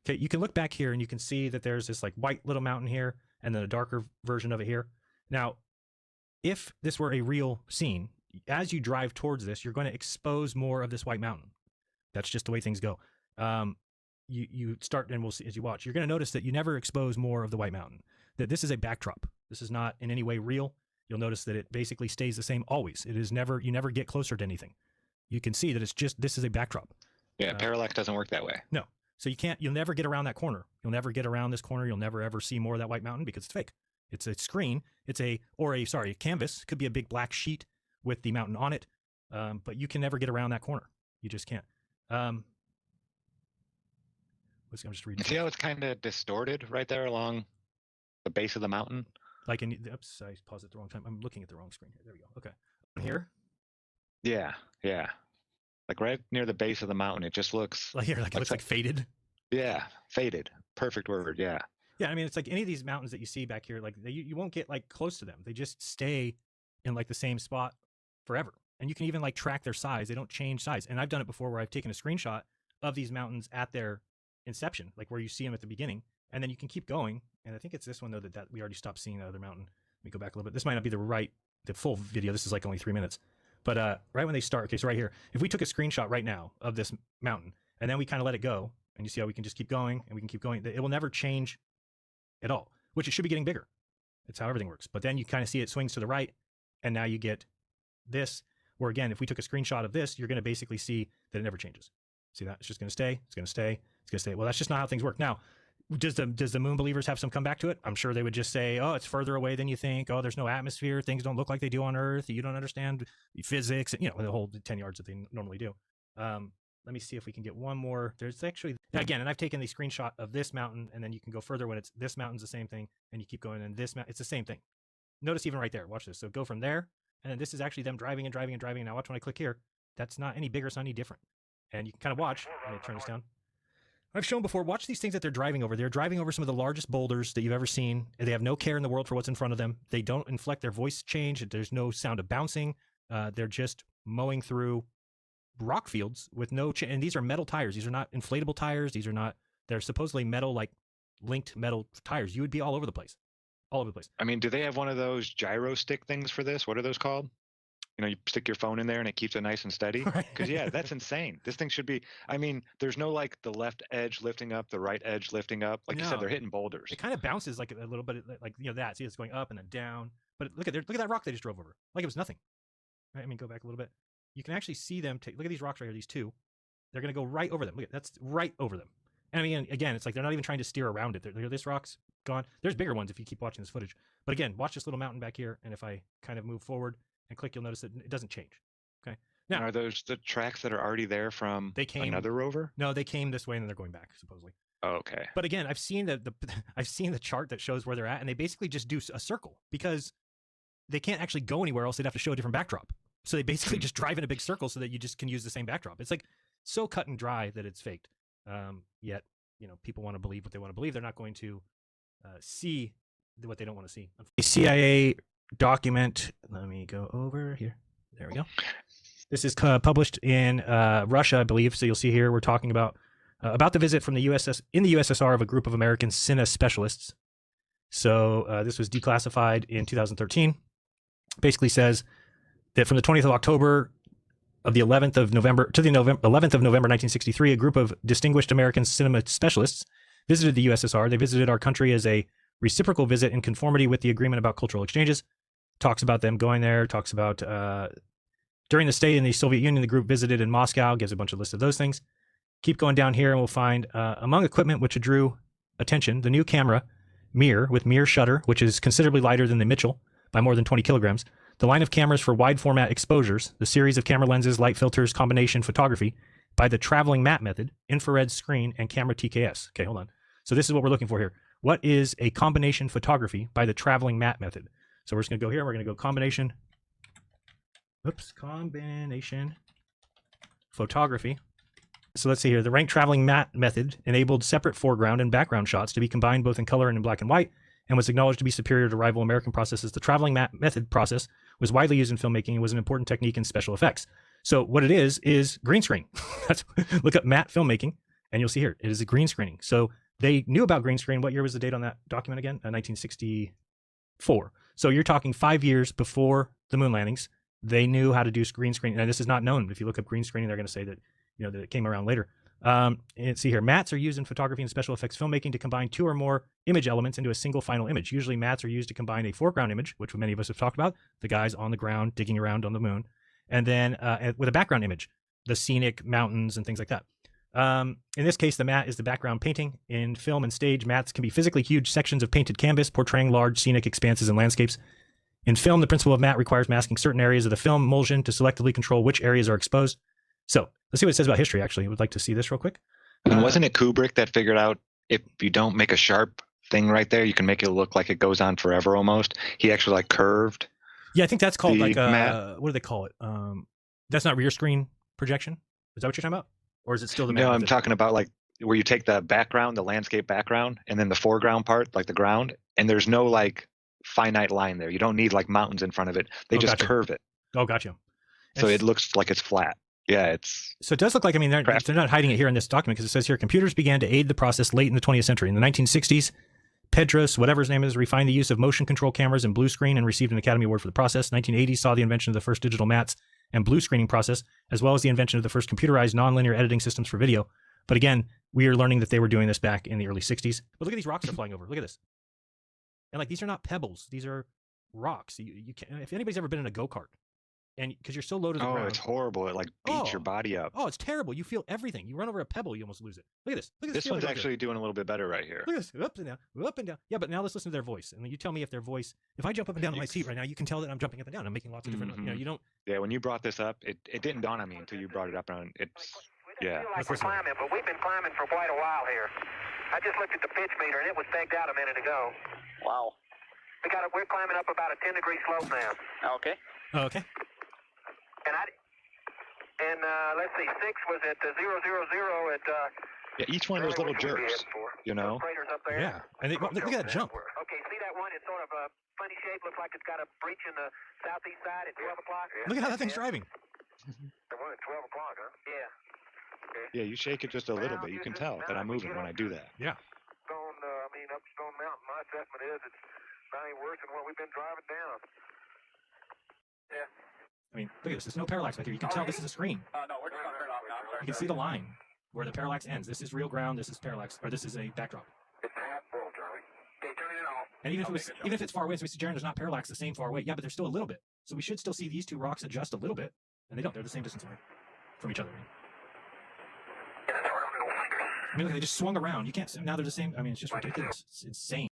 Okay, you can look back here and you can see that there's this like white little mountain here and then a darker version of it here. Now, if this were a real scene, as you drive towards this, you're going to expose more of this white mountain. That's just the way things go. You start, and we'll see as you watch, you're going to notice that you never expose more of the white mountain. That this is a backdrop. This is not in any way real. You'll notice that it basically stays the same always. It is never, you never get closer to anything. You can see that it's just, this is a backdrop. Yeah, parallax doesn't work that way. No. So you'll never get around that corner. You'll never get around this corner. You'll never ever see more of that white mountain because it's fake. It's a screen. It's a canvas. It could be a big black sheet with the mountain on it. But you can never get around that corner. You just can't. I'm just reading. See how it's kind of distorted right there along the base of the mountain? Like oops, I paused at the wrong time. I'm looking at the wrong screen here. There we go. Okay. Here? Yeah, yeah. Like right near the base of the mountain, it just looks like here, like it looks like faded. Yeah, faded. Perfect word. Yeah. Yeah, I mean, it's like any of these mountains that you see back here, like you won't get like close to them. They just stay in like the same spot forever. And you can even like track their size. They don't change size. And I've done it before where I've taken a screenshot of these mountains at their inception, like where you see them at the beginning, and then you can keep going. And I think it's this one though that we already stopped seeing that other mountain. Let me go back a little bit. This might not be the full video. This is like only 3 minutes. But right when they start, okay, so right here, if we took a screenshot right now of this mountain, and then we kind of let it go, and you see how we can just keep going, and we can keep going, it will never change at all, which it should be getting bigger. It's how everything works. But then you kind of see it swings to the right, and now you get this, where again, if we took a screenshot of this, you're going to basically see that it never changes. See that? It's just going to stay, it's going to stay, it's going to stay. Well, that's just not how things work. Now, does the moon believers have some comeback to it? I'm sure they would just say, oh, it's further away than you think. Oh, there's no atmosphere. Things don't look like they do on Earth. You don't understand physics. You know, the whole 10 yards that they normally do. Let me see if we can get one more. There's actually, again, and I've taken the screenshot of this mountain, and then you can go further when it's this mountain's the same thing, and you keep going, and this mountain, it's the same thing. Notice even right there. Watch this. So go from there, and then this is actually them driving and driving and driving. Now watch when I click here. That's not any bigger. It's not any different. And you can kind of watch. Let me turn this down. I've shown before, watch these things that they're driving over. They're driving over some of the largest boulders that you've ever seen. They have no care in the world for what's in front of them. They don't inflect their voice change. There's no sound of bouncing. They're just mowing through rock fields with no and these are metal tires. These are not inflatable tires. These are not, they're supposedly metal, like linked metal tires. You would be all over the place. All over the place. I mean, do they have one of those gyro stick things for this? What are those called? You know, you stick your phone in there and it keeps it nice and steady. Because yeah, that's insane. This thing should be, I mean, there's no like the left edge lifting up, the right edge lifting up. Like you said, they're hitting boulders. It kind of bounces like a little bit, like, you know, that. See, it's going up and then down. But look at that rock they just drove over. Like it was nothing. Right? I mean, go back a little bit. You can actually see them take, look at these rocks right here, these two. They're going to go right over them. Look at, that's right over them. And I mean, again, it's like they're not even trying to steer around it. This rock's gone. There's bigger ones if you keep watching this footage. But again, watch this little mountain back here. And if I kind of move forward and click, you'll notice that it doesn't change. Okay. Now, are those the tracks that are already there from another rover? No, they came this way and then they're going back, supposedly. Oh, okay. But again, I've seen I've seen the chart that shows where they're at, and they basically just do a circle because they can't actually go anywhere else. They'd have to show a different backdrop. So they basically just drive in a big circle so that you just can use the same backdrop. It's like so cut and dry that it's faked. Yet, you know, people want to believe what they want to believe. They're not going to see what they don't want to see. A CIA document. Let me go over here. There we go. This is published in Russia, I believe. So you'll see here we're talking about the visit from the USSR of a group of American CINA specialists. So this was declassified in 2013. Basically says that from the 20th of October of the 11th of November to the 11th of November 1963, a group of distinguished American cinema specialists visited the USSR. They visited our country as a reciprocal visit in conformity with the agreement about cultural exchanges. Talks about them going there, talks about during the stay in the Soviet Union, the group visited in Moscow, gives a bunch of lists of those things. Keep going down here and we'll find among equipment which drew attention, the new camera, Mir, with Mir shutter, which is considerably lighter than the Mitchell by more than 20 kilograms. The line of cameras for wide format exposures, the series of camera lenses, light filters, combination photography by the traveling matte method, infrared screen, and camera TKS. Okay, hold on. So this is what we're looking for here. What is a combination photography by the traveling matte method? So we're just going to go here. We're going to go combination. Oops, combination photography. So let's see here. The rank traveling matte method enabled separate foreground and background shots to be combined both in color and in black and white, and was acknowledged to be superior to rival American processes. The traveling matte method process was widely used in filmmaking and was an important technique in special effects. So what it is green screen. Look up matte filmmaking, And you'll see here, it is a green screening. So they knew about green screen. What year was the date on that document again? 1964. So you're talking 5 years before the moon landings. They knew how to do green screening. And this is not known. If you look up green screening, they're going to say that, that it came around later. And see here, mats are used in photography and special effects filmmaking to combine 2 or more image elements into a single final image. Usually mats are used to combine a foreground image, which many of us have talked about, the guys on the ground digging around on the moon, and then with a background image, the scenic mountains and things like that. In this case, the mat is the background painting. In film and stage, mats can be physically huge sections of painted canvas portraying large scenic expanses and landscapes. In film, the principle of mat requires masking certain areas of the film emulsion to selectively control which areas are exposed. So let's see what it says about history, actually. I would like to see this real quick. And wasn't it Kubrick that figured out if you don't make a sharp thing right there, you can make it look like it goes on forever almost? He actually like curved. Yeah, I think that's called like mat. what do they call it? That's not rear screen projection. Is that what you're talking about? Or is it still the mat? No, I'm talking about like where you take the background, the landscape background, and then the foreground part, like the ground, and there's no like finite line there. You don't need like mountains in front of it. They just gotcha. curve it. Oh, gotcha. So it looks like it's flat. Yeah, it's... So it does look like, I mean, they're not hiding it here in this document because it says here, computers began to aid the process late in the 20th century. In the 1960s, Pedros, whatever his name is, refined the use of motion control cameras and blue screen and received an Academy Award for the process. 1980 saw the invention of the first digital mats and blue screening process, as well as the invention of the first computerized nonlinear editing systems for video. But again, we are learning that they were doing this back in the early 60s. But look at these rocks they're flying over. Look at this. And like, these are not pebbles. These are rocks. You can, if anybody's ever been in a go-kart, and because you're so low to the ground. Oh, it's horrible. It like beats your body up. Oh, it's terrible. You feel everything. You run over a pebble, you almost lose it. Look at this. Look at this. This one's actually doing a little bit better right here. Look at this. Up and down, up and down. Yeah, but now let's listen to their voice. And you tell me if their voice, if I jump up and down in my seat right now, you can tell that I'm jumping up and down. I'm making lots of different, you don't. Yeah, when you brought this up, it didn't dawn on me until you brought it up. And it's, yeah. We feel like we're climbing, but we've been climbing for quite a while here. I just looked at the pitch meter, and it was pegged out a minute ago. Wow. We're climbing up about a 10-degree slope now. Okay. Oh, okay. And let's see, 6 was at 000 at. Yeah, each one of those little jerks, you know. Craters up there. Yeah, and look at that jump. Okay, see that one? It's sort of a funny shape. Looks like it's got a breach in the southeast side at 12 o'clock. Look at how that thing's driving. The one at 12 o'clock, huh? Yeah. Okay. Yeah, you shake it just a little bit. You can tell that I'm moving when I do that. Yeah. Up Stone Mountain, my assessment is it's not any worse than what we've been driving down. Yeah. I mean, look at this. There's no parallax back here. You can tell this is a screen. No, we're just on parallax now. You can see the line where the parallax ends. This is real ground. This is parallax, or this is a backdrop. It's half full, Charlie. Okay, turn it off. And even if it's far away, so we see Jaren, there's not parallax the same far away. Yeah, but there's still a little bit. So we should still see these two rocks adjust a little bit, and they don't. They're the same distance away from each other. I mean, look, they just swung around. You can't. Now they're the same. I mean, it's just ridiculous. It's insane.